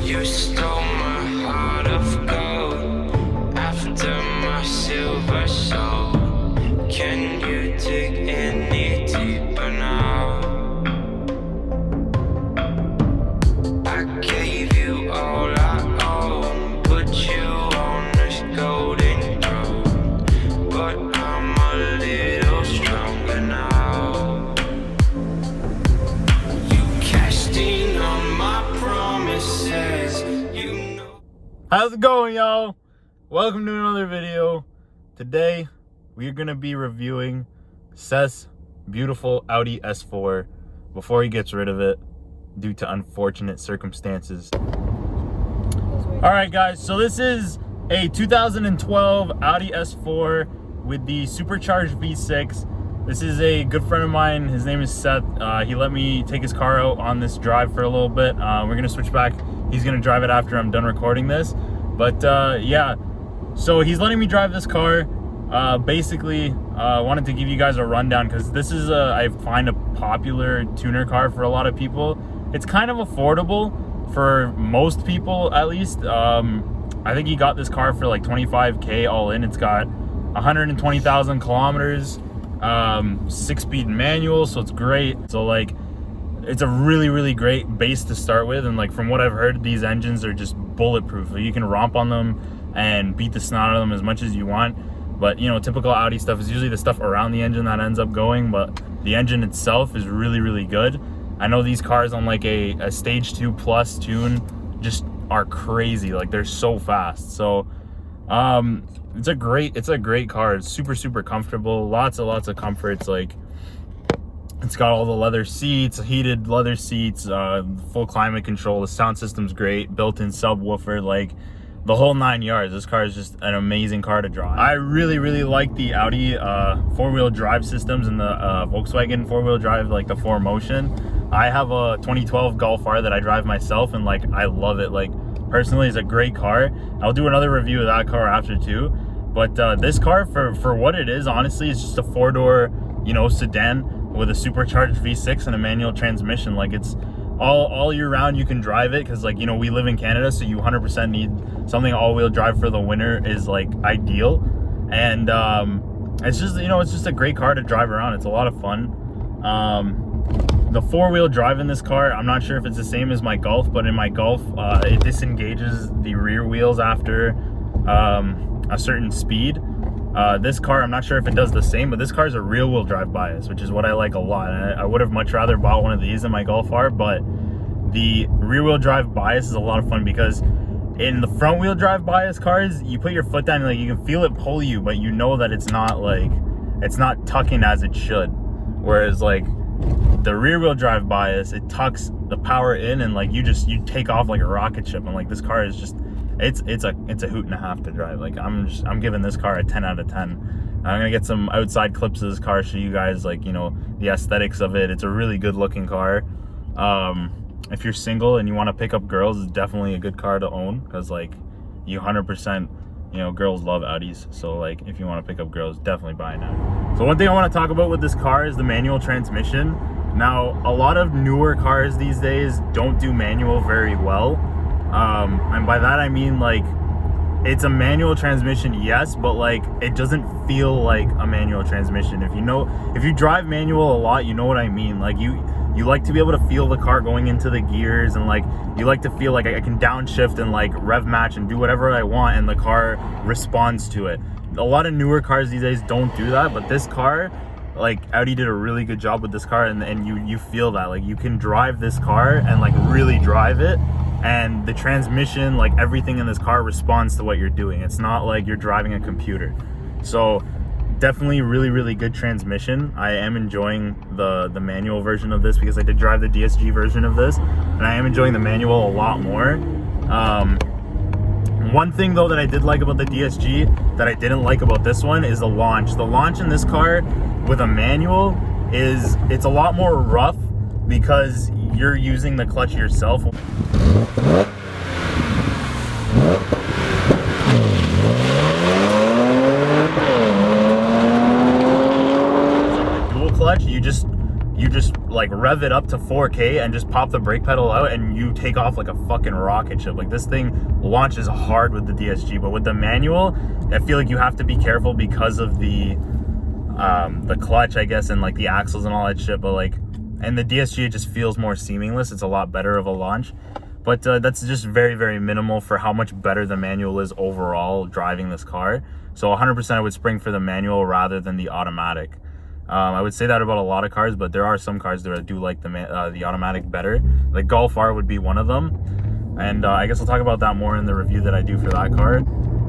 You stole my heart of gold after my silver soul. Can you dig any deeper now? I gave you all I own, put you on this golden throne, but I'm a little stronger now. You cashed in on my promises, you know. How's it going, y'all? Welcome to another video. Today we're gonna be reviewing Seth's beautiful Audi S4 before he gets rid of it due to unfortunate circumstances. All right, guys, so this is a 2012 Audi S4 with the supercharged V6. This is a good friend of mine. His name is Seth. He let me take his car out on this drive for a little bit. We're gonna switch back. He's gonna drive it after I'm done recording this. But yeah, so he's letting me drive this car. Basically, wanted to give you guys a rundown because this is I find a popular tuner car for a lot of people. It's kind of affordable for most people, at least. I think he got this car for like 25K all in. It's got 120,000 kilometers, 6-speed manual, so it's great. So like, it's a really great base to start with, and like from what I've heard, these engines are just bulletproof. You can romp on them and beat the snot out of them as much as you want. But you know, typical Audi stuff is usually the stuff around the engine that ends up going, but the engine itself is really good. I know these cars on like a stage 2 plus tune just are crazy. Like, they're so fast. So it's a great car. It's super comfortable. Lots of comforts. Like, it's got all the leather seats, heated leather seats, full climate control. The sound system's great, built-in subwoofer, like the whole 9 yards. This car is just an amazing car to drive. I really like the Audi four-wheel drive systems and the Volkswagen four-wheel drive, like the 4Motion. I have a 2012 Golf R that I drive myself, and like, I love it. Like, personally, it's a great car. I'll do another review of that car after too. But this car, for what it is, honestly, it's just a 4-door, you know, sedan with a supercharged V6 and a manual transmission. Like, it's all year round you can drive it, because like, you know, we live in Canada, so you 100% need something all-wheel drive for the winter is like ideal. And it's just, you know, it's just a great car to drive around. It's a lot of fun. The four-wheel drive in this car, I'm not sure if it's the same as my Golf, but in my Golf, it disengages the rear wheels after a certain speed. This car, I'm not sure if it does the same, but this car is a rear-wheel drive bias, which is what I like a lot. And I would have much rather bought one of these than my Golf R, but the rear-wheel drive bias is a lot of fun, because in the front-wheel drive bias cars, you put your foot down and like, you can feel it pull you, but you know that it's not tucking as it should. Whereas like the rear-wheel drive bias, it tucks the power in, and like you take off like a rocket ship. And like, this car is just, it's a hoot and a half to drive. Like, I'm giving this car a 10 out of 10. I'm gonna get some outside clips of this car, show you guys, like, you know, the aesthetics of it. It's a really good looking car. If you're single and you want to pick up girls, it's definitely a good car to own, because like, you 100%, you know, girls love Audis. So like, if you want to pick up girls, definitely buy it now. So one thing I want to talk about with this car is the manual transmission. Now, a lot of newer cars these days don't do manual very well. And by that I mean, like, it's a manual transmission, yes, but like, it doesn't feel like a manual transmission. If you drive manual a lot, you know what I mean. Like, you like to be able to feel the car going into the gears, and like, you like to feel like I can downshift and like rev match and do whatever I want, and the car responds to it. A lot of newer cars these days don't do that, but this car, like, Audi did a really good job with this car, and you feel that. Like, you can drive this car and like really drive it, and the transmission, like, everything in this car responds to what you're doing. It's not like you're driving a computer. So definitely really good transmission. I am enjoying the manual version of this, because I did drive the DSG version of this, and I am enjoying the manual a lot more. One thing though that I did like about the DSG that I didn't like about this one is the launch. The launch in this car with a manual it's a lot more rough, because you're using the clutch yourself. Dual clutch, you just like rev it up to 4K and just pop the brake pedal out and you take off like a fucking rocket ship. Like this thing launches hard with the DSG, but with the manual, I feel like you have to be careful because of the clutch, I guess, and like the axles and all that shit. But like, and the DSG, it just feels more seamless. It's a lot better of a launch. But that's just very, very minimal for how much better the manual is overall driving this car. So 100% I would spring for the manual rather than the automatic. I would say that about a lot of cars, but there are some cars that I do like the automatic better. The Golf R would be one of them. And I guess I'll talk about that more in the review that I do for that car.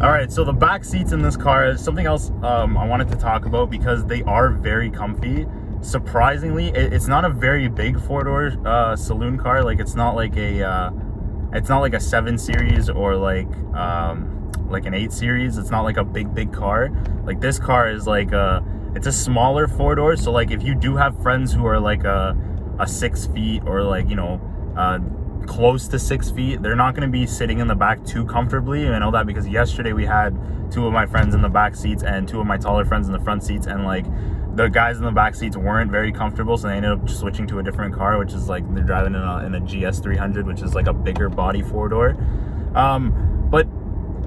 All right, so the back seats in this car is something else I wanted to talk about because they are very comfy. Surprisingly, it's not a very big four-door saloon car. Like it's not like a 7 Series or like an 8 Series. It's not like a big car. Like this car is like it's a smaller four-door. So like if you do have friends who are like a 6 feet or like, you know, close to 6 feet, they're not going to be sitting in the back too comfortably. I know that because yesterday we had 2 of my friends in the back seats and 2 of my taller friends in the front seats, and like the guys in the back seats weren't very comfortable, so they ended up switching to a different car, which is like they're driving in a GS 300, which is like a bigger body four-door. But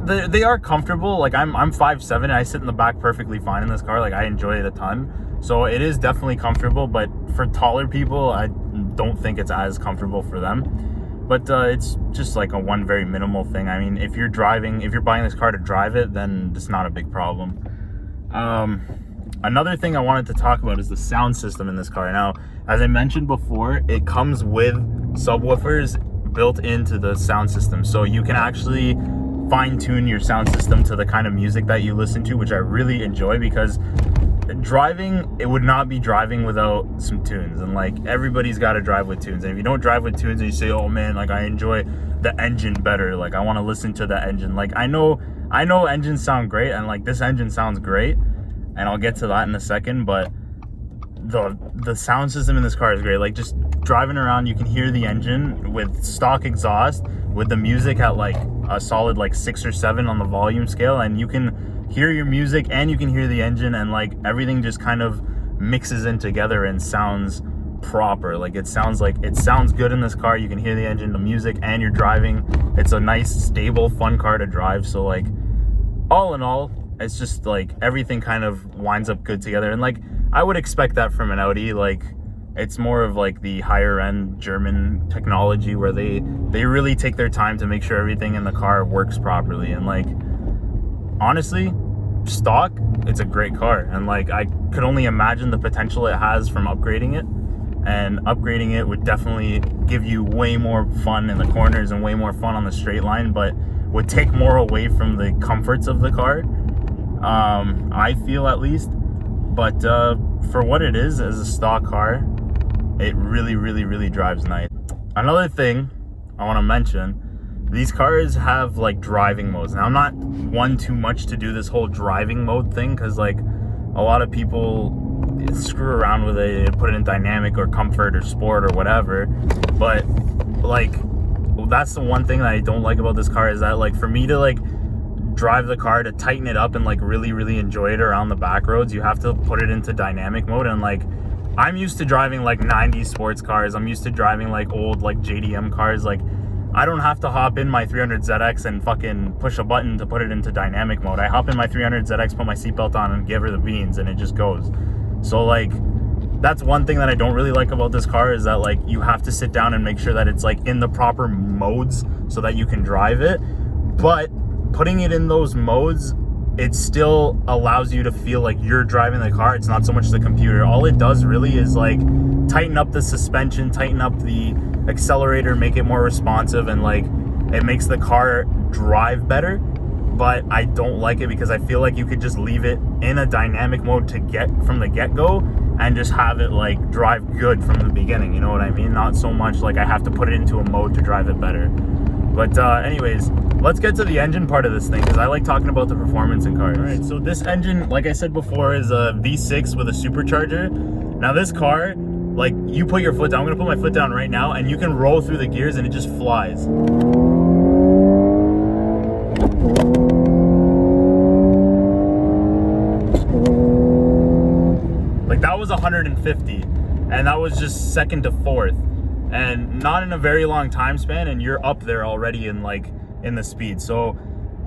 they are comfortable. Like I'm 5'7", and I sit in the back perfectly fine in this car. Like I enjoy it a ton, so it is definitely comfortable. But for taller people, I don't think it's as comfortable for them. But it's just like one very minimal thing. I mean, if you're buying this car to drive it, then it's not a big problem. Another thing I wanted to talk about is the sound system in this car. Now, as I mentioned before, it comes with subwoofers built into the sound system, so you can actually fine-tune your sound system to the kind of music that you listen to, which I really enjoy, because driving, it would not be driving without some tunes, and like everybody's got to drive with tunes. And if you don't drive with tunes and you say, oh man, like I enjoy the engine better, like I want to listen to the engine, like I know engines sound great, and like this engine sounds great, and I'll get to that in a second, but the sound system in this car is great. Like just driving around, you can hear the engine with stock exhaust, with the music at like a solid like 6 or 7 on the volume scale, and you can hear your music and you can hear the engine, and like everything just kind of mixes in together and sounds proper. Like it sounds good in this car. You can hear the engine, the music, and you're driving. It's a nice, stable, fun car to drive. So like all in all, it's just like everything kind of winds up good together. And like I would expect that from an Audi. Like it's more of like the higher end German technology where they really take their time to make sure everything in the car works properly. And like honestly, stock, it's a great car, and like I could only imagine the potential it has from upgrading it, and upgrading it would definitely give you way more fun in the corners and way more fun on the straight line, but would take more away from the comforts of the car, I feel, at least. But for what it is as a stock car, it really drives nice. Another thing I want to mention, these cars have like driving modes. Now I'm not one too much to do this whole driving mode thing, because like a lot of people screw around with it, put it in dynamic or comfort or sport or whatever. But like that's the one thing that I don't like about this car, is that like for me to like drive the car, to tighten it up and like really enjoy it around the back roads, you have to put it into dynamic mode. And like I'm used to driving like 90s sports cars, I'm used to driving like old like JDM cars. Like I don't have to hop in my 300ZX and fucking push a button to put it into dynamic mode. I hop in my 300ZX, put my seatbelt on, and give her the beans, and it just goes. So like that's one thing that I don't really like about this car, is that like you have to sit down and make sure that it's like in the proper modes so that you can drive it. But putting it in those modes, it still allows you to feel like you're driving the car. It's not so much the computer. All it does really is like tighten up the suspension, tighten up the accelerator, make it more responsive, and like it makes the car drive better. But I don't like it because I feel like you could just leave it in a dynamic mode to get from the get-go and just have it like drive good from the beginning, you know what I mean? Not so much like I have to put it into a mode to drive it better. But anyways, let's get to the engine part of this thing, because I like talking about the performance in cars. All right, so this engine, like I said before, is a V6 with a supercharger. Now this car, like you put your foot down, I'm gonna put my foot down right now, and you can roll through the gears and it just flies. Like that was 150. and that was just second to fourth, and not in a very long time span, and you're up there already in the speed. So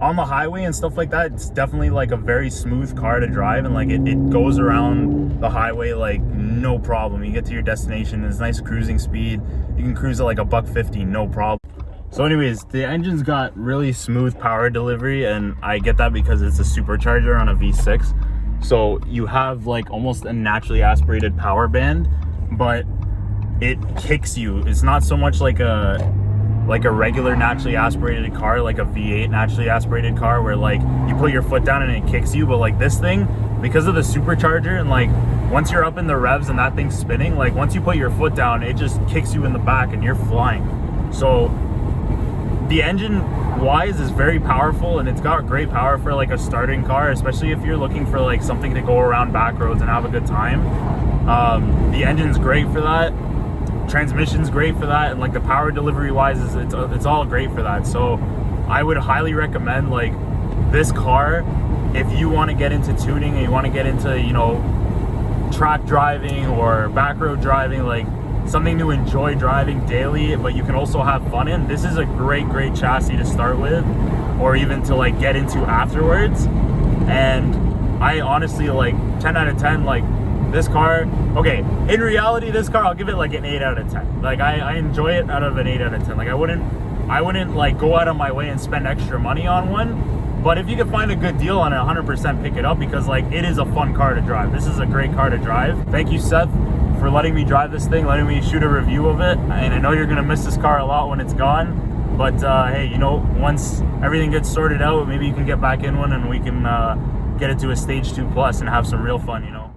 on the highway and stuff like that, it's definitely like a very smooth car to drive, and like it goes around the highway like no problem. You get to your destination, it's nice cruising speed. You can cruise at like $150, no problem. So anyways, the engine's got really smooth power delivery, and I get that because it's a supercharger on a V6. So you have like almost a naturally aspirated power band, but it kicks you. It's not so much like a regular naturally aspirated car, like a V8 naturally aspirated car, where like you put your foot down and it kicks you. But like this thing, because of the supercharger, and like once you're up in the revs and that thing's spinning, like once you put your foot down, it just kicks you in the back and you're flying. So the engine wise is very powerful, and it's got great power for like a starting car, especially if you're looking for like something to go around back roads and have a good time. The engine's great for that. Transmission's great for that, and like the power delivery wise it's all great for that. So I would highly recommend like this car if you want to get into tuning and you want to get into, you know, track driving or back road driving, like something to enjoy driving daily, but you can also have fun in. This is a great chassis to start with, or even to like get into afterwards. And I honestly, like 10 out of 10, like this car, okay, in reality, this car, I'll give it like an 8 out of 10. Like I enjoy it out of an 8 out of 10. Like I wouldn't like go out of my way and spend extra money on one, but if you could find a good deal on it, 100% pick it up, because like it is a fun car to drive. This is a great car to drive. Thank you, Seth, for letting me drive this thing, letting me shoot a review of it. And I know you're gonna miss this car a lot when it's gone, but hey, you know, once everything gets sorted out, maybe you can get back in one and we can get it to a stage 2 plus and have some real fun, you know.